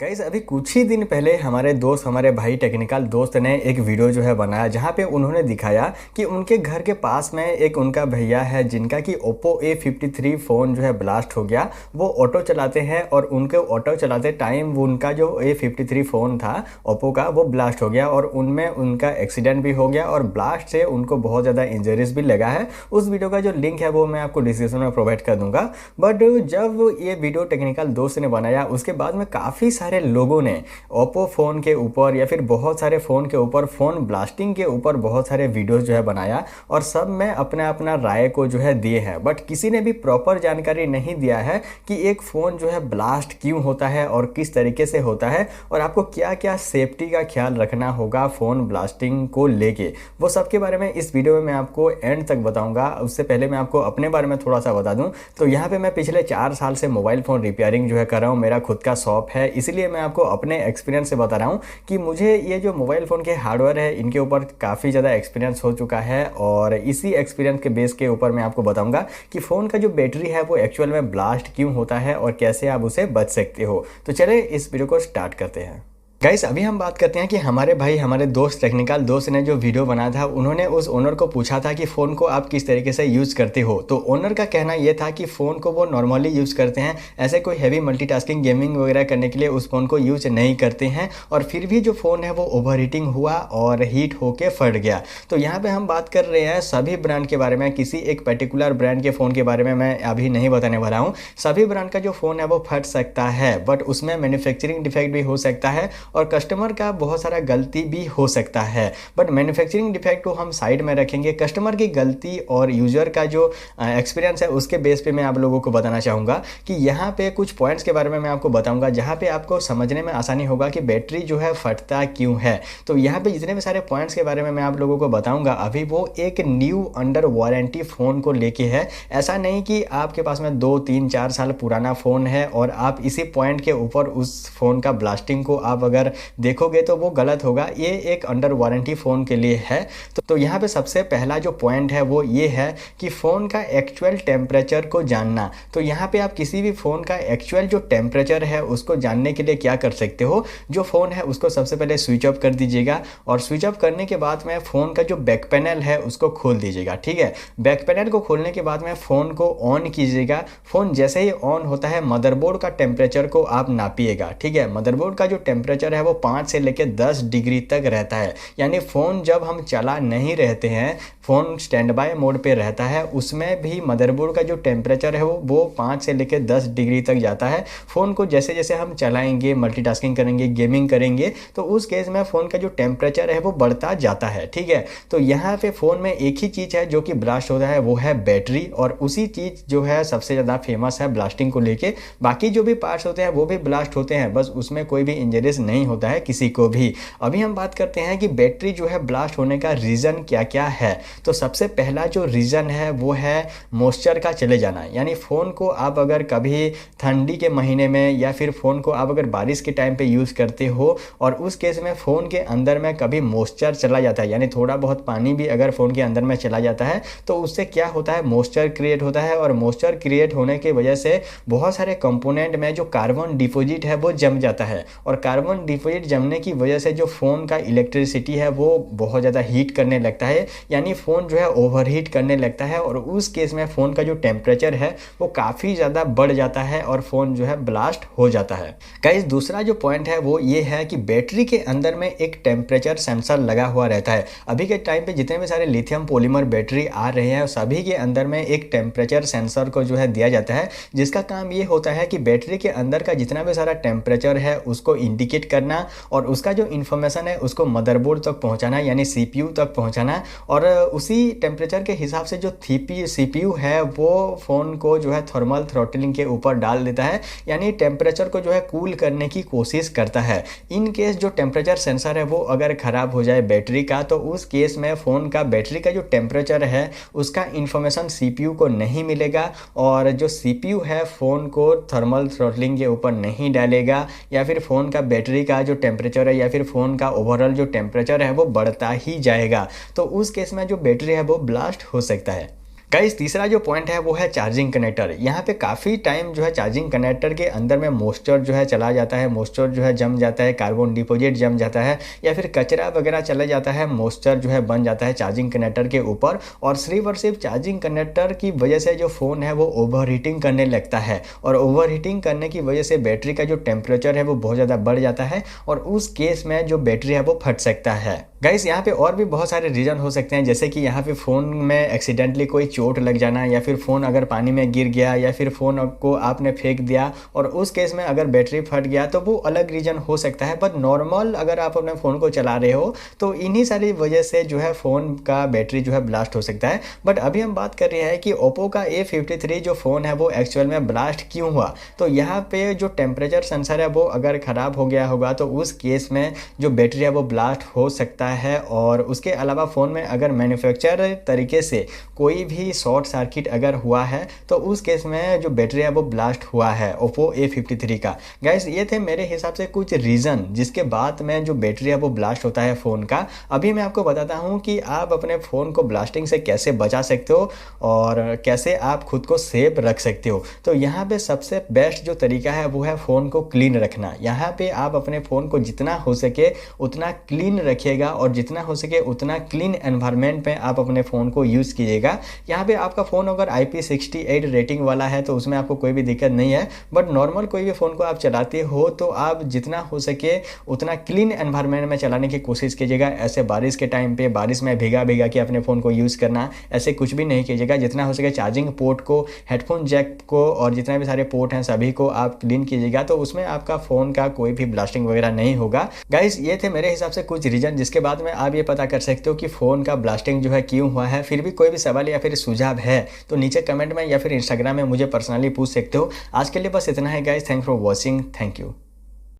Guys अभी कुछ ही दिन पहले हमारे दोस्त हमारे भाई टेक्निकल दोस्त ने एक वीडियो जो है बनाया जहाँ पे उन्होंने दिखाया कि उनके घर के पास में एक उनका भैया है जिनका कि Oppo A53 फ़ोन जो है ब्लास्ट हो गया। वो ऑटो चलाते हैं और उनके ऑटो चलाते टाइम उनका जो A53 फ़ोन था Oppo का वो ब्लास्ट हो गया और उनमें उनका एक्सीडेंट भी हो गया और ब्लास्ट से उनको बहुत ज़्यादा इंजरीज भी लगा है। उस वीडियो का जो लिंक है वो मैं आपको डिस्क्रिप्शन में प्रोवाइड कर दूंगा। बट जब ये वीडियो टेक्निकल दोस्त ने बनाया उसके बाद में काफ़ी सारे लोगों ने ओप्पो फ़ोन के ऊपर या फिर बहुत सारे फ़ोन के ऊपर फ़ोन ब्लास्टिंग के ऊपर बहुत सारे वीडियोस जो है बनाया और सब में अपना अपना राय को जो है दिए हैं। बट किसी ने भी प्रॉपर जानकारी नहीं दिया है कि एक फ़ोन जो है ब्लास्ट क्यों होता है और किस तरीके से होता है और आपको क्या क्या सेफ्टी का ख्याल रखना होगा फ़ोन ब्लास्टिंग को लेके। वो सब के बारे में इस वीडियो में मैं आपको एंड तक बताऊंगा। उससे पहले मैं आपको अपने बारे में थोड़ा सा बता दूं तो यहाँ पे मैं पिछले 4 साल से मोबाइल फ़ोन रिपेयरिंग जो है कर रहा हूँ। मेरा खुद का शॉप है, इसलिए मैं आपको अपने एक्सपीरियंस से बता रहा हूँ कि मुझे ये जो मोबाइल फ़ोन के हार्डवेयर है इनके ऊपर काफ़ी ज़्यादा एक्सपीरियंस हो चुका है और इसी एक्सपीरियंस के बेस के ऊपर मैं आपको बताऊंगा कि फ़ोन का जो बैटरी है वो एक्चुअल में ब्लास्ट क्यों होता है और कैसे आप उसे बच सकते हो। तो चलिए इस वीडियो को स्टार्ट करते हैं। गाइस अभी हम बात करते हैं कि हमारे भाई हमारे दोस्त टेक्निकल दोस्त ने जो वीडियो बनाया था उन्होंने उस ओनर को पूछा था कि फ़ोन को आप किस तरीके से यूज़ करते हो। तो ओनर का कहना ये था कि फ़ोन को वो नॉर्मली यूज़ करते हैं, ऐसे कोई हैवी मल्टीटास्किंग गेमिंग वगैरह करने के लिए उस फ़ोन को यूज नहीं करते हैं और फिर भी जो फ़ोन है वो ओवर हीटिंग हुआ और हीट होके फट गया। तो यहाँ पर हम बात कर रहे हैं सभी ब्रांड के बारे में, किसी एक पर्टिकुलर ब्रांड के फ़ोन के बारे में मैं अभी नहीं बताने वाला हूँ। सभी ब्रांड का जो फ़ोन है वो फट सकता है बट उसमें मैन्युफैक्चरिंग डिफेक्ट भी हो सकता है और कस्टमर का बहुत सारा गलती भी हो सकता है। बट मैन्युफैक्चरिंग डिफेक्ट को हम साइड में रखेंगे, कस्टमर की गलती और यूज़र का जो एक्सपीरियंस है उसके बेस पे मैं आप लोगों को बताना चाहूँगा कि यहाँ पे कुछ पॉइंट्स के बारे में मैं आपको बताऊँगा जहाँ पे आपको समझने में आसानी होगा कि बैटरी जो है फटता क्यों है। तो यहाँ पे जितने भी सारे पॉइंट्स के बारे में मैं आप लोगों को बताऊँगा अभी वो एक न्यू अंडर वारंटी फ़ोन को लेके है। ऐसा नहीं कि आपके पास में 2-3-4 साल पुराना फ़ोन है और आप इसी पॉइंट के ऊपर उस फ़ोन का ब्लास्टिंग को आप अगर देखोगे तो वो गलत होगा। ये एक अंडर वारंटी फ़ोन के लिए है। तो यहाँ पे सबसे पहला जो पॉइंट है वो ये है कि फ़ोन का एक्चुअल टेम्परेचर को जानना। तो यहाँ पे आप किसी भी फ़ोन का एक्चुअल जो टेम्परेचर है उसको जानने के लिए क्या कर सकते हो, जो फ़ोन है उसको सबसे पहले स्विच ऑफ कर दीजिएगा और स्विच ऑफ करने के बाद में फ़ोन का जो बैक पैनल है उसको खोल दीजिएगा। ठीक है, बैक पैनल को खोलने के बाद में फ़ोन को ऑन कीजिएगा। फ़ोन जैसे ही ऑन होता है मदरबोर्ड का टेम्परेचर को आप नापिएगा। ठीक है, मदरबोर्ड का जो टेम्परेचर है वो 5 से लेकर 10 डिग्री तक रहता है। यानी फ़ोन जब हम चला नहीं रहते हैं, फ़ोन स्टैंड बाय मोड पे रहता है, उसमें भी मदरबोर्ड का जो टेम्परेचर है वो 5 से लेकर 10 डिग्री तक जाता है। फ़ोन को जैसे जैसे हम चलाएंगे, मल्टीटास्किंग करेंगे, गेमिंग करेंगे तो उस केस में फ़ोन का जो टेम्परेचर है वो बढ़ता जाता है। ठीक है, तो यहाँ पे फ़ोन में एक ही चीज़ है जो कि ब्लास्ट होता है वो है बैटरी और उसी चीज़ जो है सबसे ज़्यादा फेमस है ब्लास्टिंग को लेके। बाकी जो भी पार्ट्स होते हैं वो भी ब्लास्ट होते हैं, बस उसमें कोई भी इंजरीज नहीं होता है किसी को भी। अभी हम बात करते हैं कि बैटरी जो है ब्लास्ट होने का रीज़न क्या क्या है। तो सबसे पहला जो रीज़न है वो है मॉइस्चर का चले जाना। यानी फ़ोन को आप अगर कभी ठंडी के महीने में या फिर फ़ोन को आप अगर बारिश के टाइम पे यूज़ करते हो और उस केस में फ़ोन के अंदर में कभी मॉइस्चर चला जाता है, यानी थोड़ा बहुत पानी भी अगर फ़ोन के अंदर में चला जाता है तो उससे क्या होता है, मॉइस्चर क्रिएट होता है और मॉइस्चर क्रिएट होने की वजह से बहुत सारे कंपोनेंट में जो कार्बन डिपॉजिट है वो जम जाता है और कार्बन डिपॉजिट जमने की वजह से जो फ़ोन का इलेक्ट्रिसिटी है वो बहुत ज़्यादा हीट करने लगता है, यानी फ़ोन जो है ओवरहीट करने लगता है और उस केस में फ़ोन का जो टेम्परेचर है वो काफ़ी ज़्यादा बढ़ जाता है और फ़ोन जो है ब्लास्ट हो जाता है। गाइस दूसरा जो पॉइंट है वो ये है कि बैटरी के अंदर में एक टेम्परेचर सेंसर लगा हुआ रहता है। अभी के टाइम पे जितने भी सारे लिथियम पॉलीमर बैटरी आ रहे हैं सभी के अंदर में एक टेम्परेचर सेंसर को जो है दिया जाता है, जिसका काम ये होता है कि बैटरी के अंदर का जितना भी सारा टेम्परेचर है उसको इंडिकेट करना और उसका जो इन्फॉर्मेशन है उसको मदरबोर्ड तक पहुंचाना, यानी सीपीयू तक पहुंचाना और उसी टेम्परेचर के हिसाब से जो सीपीयू है वो फ़ोन को जो है थर्मल थ्रॉटलिंग के ऊपर डाल देता है, यानी टेम्परेचर को जो है कूल करने की कोशिश करता है। इन केस जो टेम्परेचर सेंसर है वो अगर ख़राब हो जाए बैटरी का तो उस केस में फ़ोन का बैटरी का जो टेम्परेचर है उसका इन्फॉर्मेशन सीपीयू को नहीं मिलेगा और जो सीपीयू है फ़ोन को थर्मल थ्रॉटलिंग के ऊपर नहीं डालेगा या फिर फ़ोन का बैटरी का जो टेम्परेचर है या फिर फ़ोन का ओवरऑल जो टेम्परेचर है वो बढ़ता ही जाएगा। तो उस केस में जो बैटरी है वो ब्लास्ट हो सकता है। गाइस तीसरा जो पॉइंट है वो है चार्जिंग कनेक्टर। यहाँ पे काफ़ी टाइम जो है चार्जिंग कनेक्टर के अंदर में मॉइस्चर जो है चला जाता है, मॉइस्चर जो है जम जाता है, कार्बन डिपॉजिट जम जाता है या फिर कचरा वगैरह चला जाता है, मॉइस्चर जो है बन जाता है चार्जिंग कनेक्टर के ऊपर। और सिर्फ और सिर्फ चार्जिंग कनेक्टर की वजह से जो फ़ोन है वो ओवर हीटिंग करने लगता है और ओवर हीटिंग करने की वजह से बैटरी का जो टेम्परेचर है वो बहुत ज़्यादा बढ़ जाता है और उस केस में जो बैटरी है वो फट सकता है। गाइस यहाँ पे और भी बहुत सारे रीज़न हो सकते हैं, जैसे कि यहाँ पे फ़ोन में एक्सीडेंटली कोई चोट लग जाना या फिर फ़ोन अगर पानी में गिर गया या फिर फ़ोन को आपने फेंक दिया और उस केस में अगर बैटरी फट गया तो वो अलग रीज़न हो सकता है। बट नॉर्मल अगर आप अपने फ़ोन को चला रहे हो तो इन्हीं सारी वजह से जो है फ़ोन का बैटरी जो है ब्लास्ट हो सकता है। बट अभी हम बात कर रहे हैं कि ओप्पो का A53 जो फ़ोन है वो एक्चुअल में ब्लास्ट क्यों हुआ। तो यहाँ पे जो टेम्परेचर सेंसर है वो अगर ख़राब हो गया होगा तो उस केस में जो बैटरी है वो ब्लास्ट हो सकता है। और उसके अलावा फ़ोन में अगर मैन्युफैक्चरर तरीके से कोई भी शॉर्ट सर्किट अगर हुआ है तो उस केस में जो बैटरी है वो ब्लास्ट हुआ है ओप्पो A53 का। गाइस ये थे मेरे हिसाब से कुछ रीज़न जिसके बाद में जो बैटरी है वो ब्लास्ट होता है फ़ोन का। अभी मैं आपको बताता हूँ कि आप अपने फ़ोन को ब्लास्टिंग से कैसे बचा सकते हो और कैसे आप खुद को सेफ रख सकते हो। तो यहाँ पे सबसे बेस्ट जो तरीका है वो है फ़ोन को क्लीन रखना। यहाँ पे आप अपने फ़ोन को जितना हो सके उतना क्लीन रखिएगा और जितना हो सके उतना क्लीन एनवायरनमेंट में आप अपने फ़ोन को यूज़ कीजिएगा। यहाँ पे आपका फ़ोन अगर IP68 रेटिंग वाला है तो उसमें आपको कोई भी दिक्कत नहीं है। बट नॉर्मल कोई भी फ़ोन को आप चलाते हो तो आप जितना हो सके उतना क्लीन एनवायरनमेंट में चलाने की कोशिश कीजिएगा। ऐसे बारिश के टाइम पे बारिश में भीगा भीगा के अपने फ़ोन को यूज़ करना, ऐसे कुछ भी नहीं कीजिएगा। जितना हो सके चार्जिंग पोर्ट को, हेडफोन जैक को और जितने भी सारे पोर्ट हैं सभी को आप क्लीन कीजिएगा तो उसमें आपका फ़ोन का कोई भी ब्लास्टिंग वगैरह नहीं होगा। गाइस ये थे मेरे हिसाब से कुछ रीज़न जिसके बाद में आप ये पता कर सकते हो कि फ़ोन का ब्लास्टिंग जो है क्यों हुआ है। फिर भी कोई भी सवाल या फिर सुझाव है तो नीचे कमेंट में या फिर इंस्टाग्राम में मुझे पर्सनली पूछ सकते हो। आज के लिए बस इतना है guys. Thank for watching. Thank you.